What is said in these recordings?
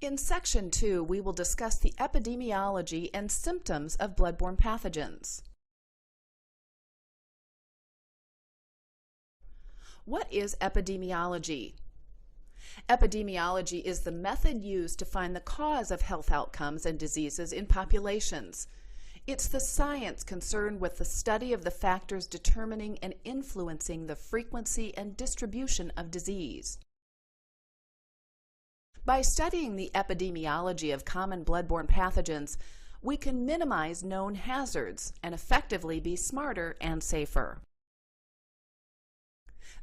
In Section 2, we will discuss the epidemiology and symptoms of bloodborne pathogens. What is epidemiology? Epidemiology is the method used to find the cause of health outcomes and diseases in populations. It's the science concerned with the study of the factors determining and influencing the frequency and distribution of disease. By studying the epidemiology of common bloodborne pathogens, we can minimize known hazards and effectively be smarter and safer.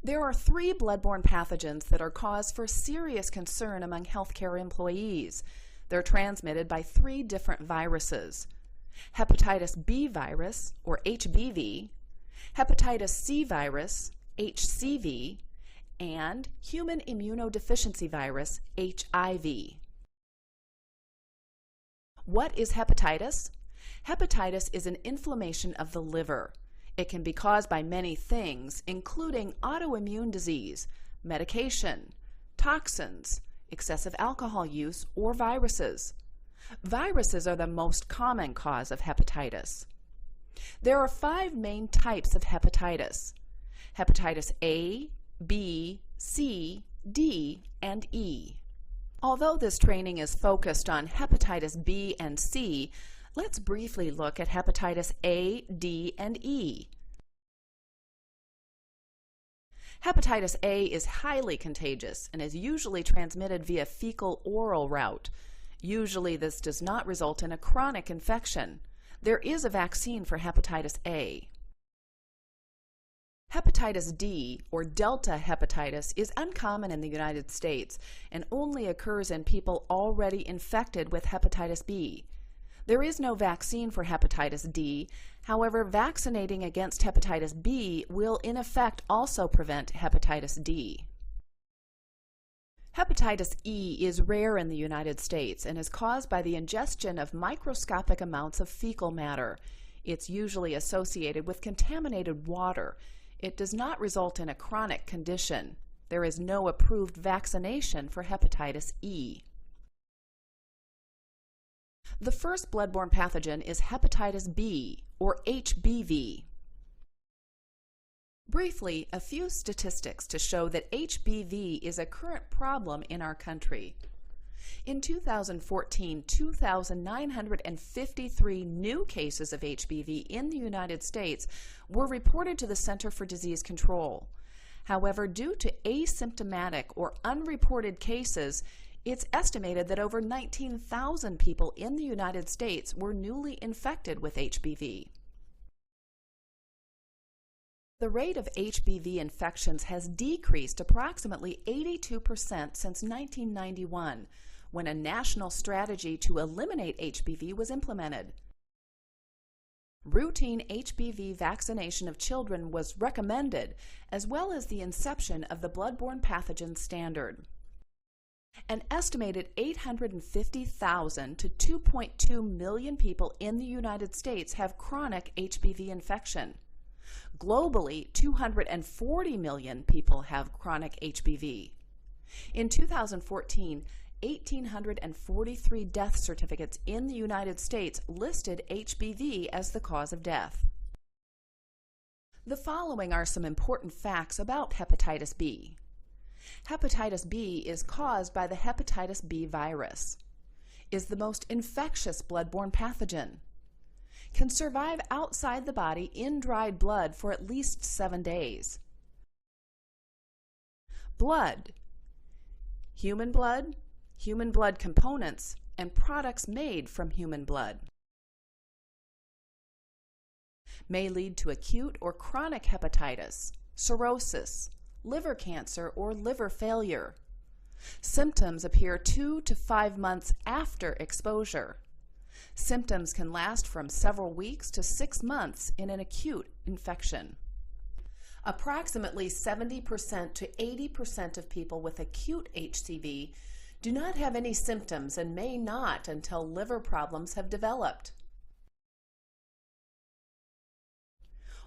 There are 3 bloodborne pathogens that are cause for serious concern among healthcare employees. They're transmitted by 3 different viruses: hepatitis B virus, or HBV, hepatitis C virus, HCV, and human immunodeficiency virus, HIV. What is hepatitis? Hepatitis is an inflammation of the liver. It can be caused by many things, including autoimmune disease, medication, toxins, excessive alcohol use, or viruses. Viruses are the most common cause of hepatitis. There are 5 main types of hepatitis: hepatitis A, B, C, D, and E. Although this training is focused on hepatitis B and C, let's briefly look at hepatitis A, D, and E. Hepatitis A is highly contagious and is usually transmitted via fecal-oral route. Usually this does not result in a chronic infection. There is a vaccine for hepatitis A. Hepatitis D, or delta hepatitis, is uncommon in the United States and only occurs in people already infected with hepatitis B. There is no vaccine for hepatitis D. However, vaccinating against hepatitis B will in effect also prevent hepatitis D. Hepatitis E is rare in the United States and is caused by the ingestion of microscopic amounts of fecal matter. It's usually associated with contaminated water. It does not result in a chronic condition. There is no approved vaccination for hepatitis E. The first bloodborne pathogen is hepatitis B, or HBV. Briefly, a few statistics to show that HBV is a current problem in our country. In 2014, 2,953 new cases of HBV in the United States were reported to the Center for Disease Control. However, due to asymptomatic or unreported cases, it's estimated that over 19,000 people in the United States were newly infected with HBV. The rate of HBV infections has decreased approximately 82% since 1991, when a national strategy to eliminate HBV was implemented. Routine HBV vaccination of children was recommended, as well as the inception of the bloodborne pathogen standard. An estimated 850,000 to 2.2 million people in the United States have chronic HBV infection. Globally, 240 million people have chronic HBV. In 2014, 1,843 death certificates in the United States listed HBV as the cause of death. The following are some important facts about hepatitis B. Hepatitis B is caused by the hepatitis B virus, is the most infectious bloodborne pathogen, can survive outside the body in dried blood for at least 7 days. Blood, human blood components, and products made from human blood. May lead to acute or chronic hepatitis, cirrhosis, liver cancer, or liver failure. Symptoms appear 2 to 5 months after exposure. Symptoms can last from several weeks to 6 months in an acute infection. Approximately 70% to 80% of people with acute HCV do not have any symptoms and may not until liver problems have developed.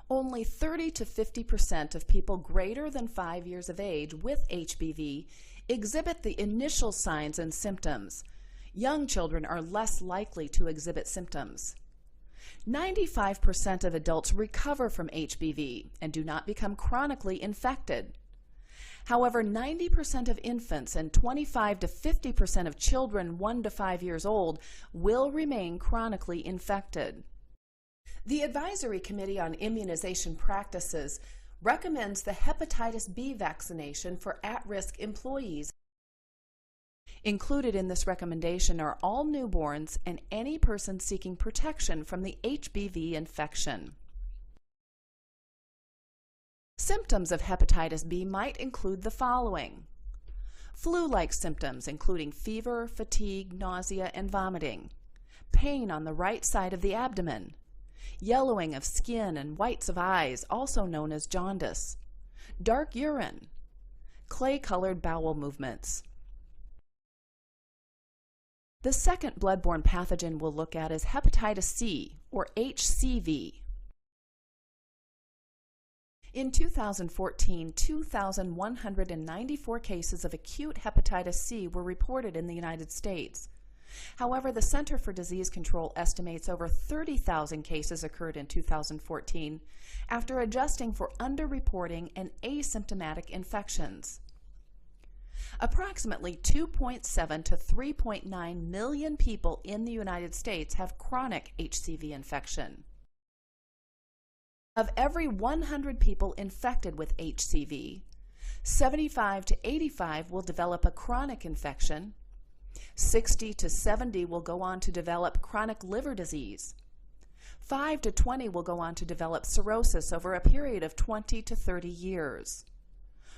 Only 30 to 50% of people greater than 5 years of age with HBV exhibit the initial signs and symptoms. Young children are less likely to exhibit symptoms. 95% of adults recover from HBV and do not become chronically infected. However, 90% of infants and 25 to 50% of children 1 to 5 years old will remain chronically infected. The Advisory Committee on Immunization Practices recommends the hepatitis B vaccination for at-risk employees. Included in this recommendation are all newborns and any person seeking protection from the HBV infection. Symptoms of hepatitis B might include the following: flu-like symptoms including fever, fatigue, nausea, and vomiting, pain on the right side of the abdomen, yellowing of skin and whites of eyes, also known as jaundice, dark urine, clay-colored bowel movements. The second bloodborne pathogen we'll look at is hepatitis C, or HCV. In 2014, 2,194 cases of acute hepatitis C were reported in the United States. However, the Center for Disease Control estimates over 30,000 cases occurred in 2014 after adjusting for underreporting and asymptomatic infections. Approximately 2.7 to 3.9 million people in the United States have chronic HCV infection. Of every 100 people infected with HCV, 75 to 85 will develop a chronic infection, 60 to 70 will go on to develop chronic liver disease, 5 to 20 will go on to develop cirrhosis over a period of 20 to 30 years.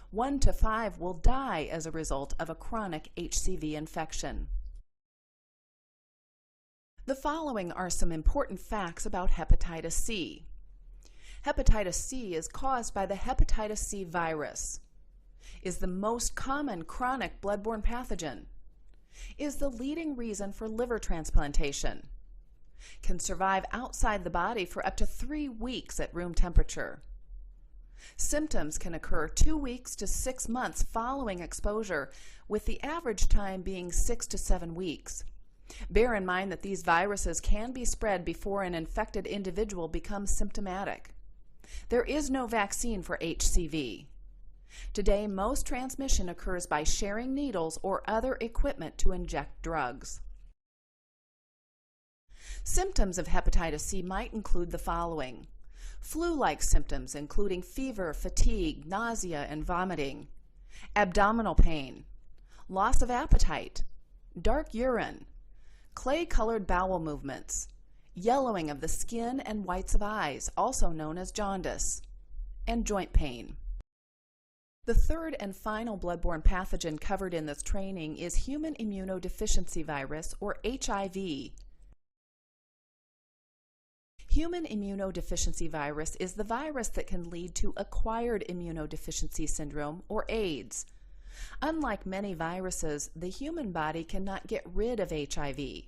1 to 5 will die as a result of a chronic HCV infection. The following are some important facts about hepatitis C. Hepatitis C is caused by the hepatitis C virus, is the most common chronic bloodborne pathogen, is the leading reason for liver transplantation, can survive outside the body for up to 3 weeks at room temperature. Symptoms can occur 2 weeks to 6 months following exposure, with the average time being 6 to 7 weeks. Bear in mind that these viruses can be spread before an infected individual becomes symptomatic. There is no vaccine for HCV. Today, most transmission occurs by sharing needles or other equipment to inject drugs. Symptoms of hepatitis C might include the following: flu-like symptoms including fever, fatigue, nausea, and vomiting, abdominal pain, loss of appetite, dark urine, clay-colored bowel movements, yellowing of the skin and whites of eyes, also known as jaundice, and joint pain. The third and final bloodborne pathogen covered in this training is human immunodeficiency virus, or HIV. Human immunodeficiency virus is the virus that can lead to acquired immunodeficiency syndrome, or AIDS. Unlike many viruses, the human body cannot get rid of HIV.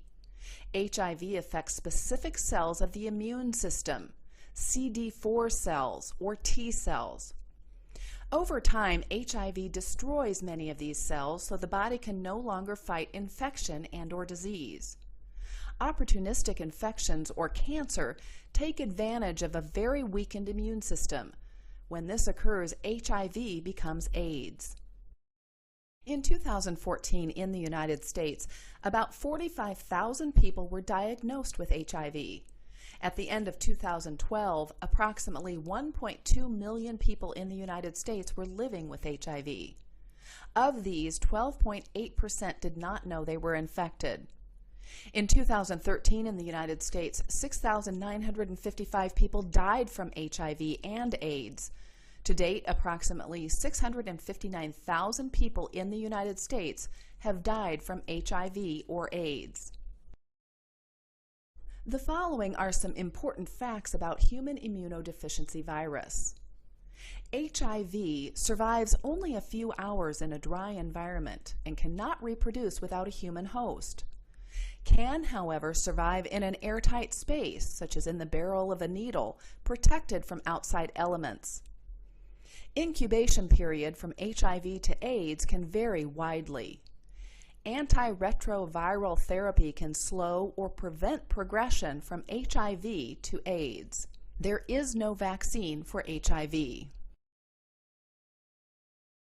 HIV affects specific cells of the immune system, CD4 cells, or T cells. Over time, HIV destroys many of these cells, so the body can no longer fight infection and/or disease. Opportunistic infections or cancer take advantage of a very weakened immune system. When this occurs, HIV becomes AIDS. In 2014 in the United States, about 45,000 people were diagnosed with HIV. At the end of 2012, approximately 1.2 million people in the United States were living with HIV. Of these, 12.8% did not know they were infected. In 2013 in the United States, 6,955 people died from HIV and AIDS. To date, approximately 659,000 people in the United States have died from HIV or AIDS. The following are some important facts about human immunodeficiency virus. HIV survives only a few hours in a dry environment and cannot reproduce without a human host. Can, however, survive in an airtight space, such as in the barrel of a needle, protected from outside elements. Incubation period from HIV to AIDS can vary widely. Antiretroviral therapy can slow or prevent progression from HIV to AIDS. There is no vaccine for HIV.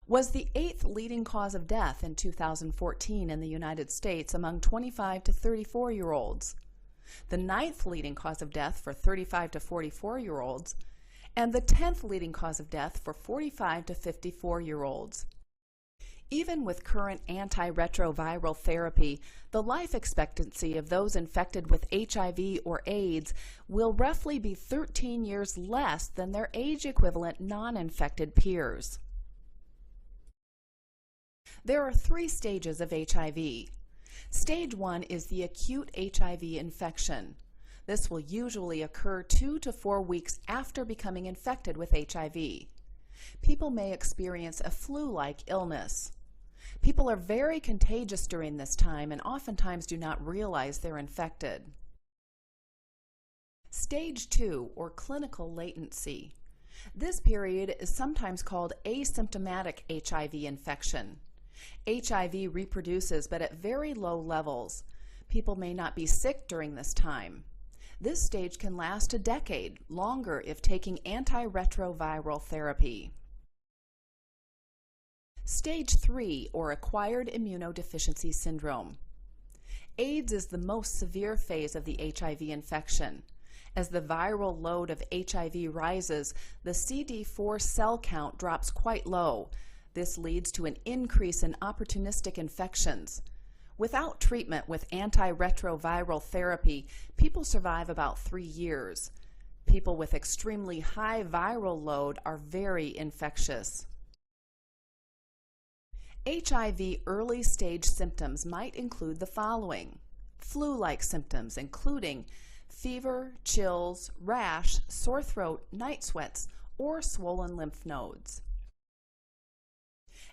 Was the 8th leading cause of death in 2014 in the United States among 25 to 34-year-olds, the 9th leading cause of death for 35 to 44-year-olds, and the 10th leading cause of death for 45 to 54-year-olds. Even with current antiretroviral therapy, the life expectancy of those infected with HIV or AIDS will roughly be 13 years less than their age-equivalent non-infected peers. There are 3 stages of HIV. Stage 1 is the acute HIV infection. This will usually occur 2 to 4 weeks after becoming infected with HIV. People may experience a flu-like illness. People are very contagious during this time and oftentimes do not realize they're infected. Stage 2, or clinical latency. This period is sometimes called asymptomatic HIV infection. HIV reproduces, but at very low levels. People may not be sick during this time. This stage can last a decade, longer if taking antiretroviral therapy. Stage 3, or acquired immunodeficiency syndrome. AIDS is the most severe phase of the HIV infection. As the viral load of HIV rises, the CD4 cell count drops quite low. This leads to an increase in opportunistic infections. Without treatment with antiretroviral therapy, people survive about 3 years. People with extremely high viral load are very infectious. HIV early stage symptoms might include the following: flu-like symptoms including fever, chills, rash, sore throat, night sweats, or swollen lymph nodes.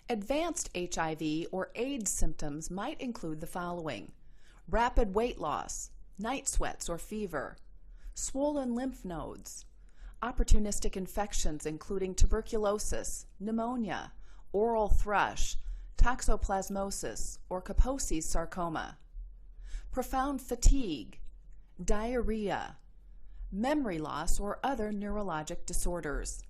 Advanced HIV or AIDS symptoms might include the following: rapid weight loss, night sweats or fever, swollen lymph nodes, opportunistic infections including tuberculosis, pneumonia, oral thrush, toxoplasmosis, or Kaposi's sarcoma, profound fatigue, diarrhea, memory loss or other neurologic disorders.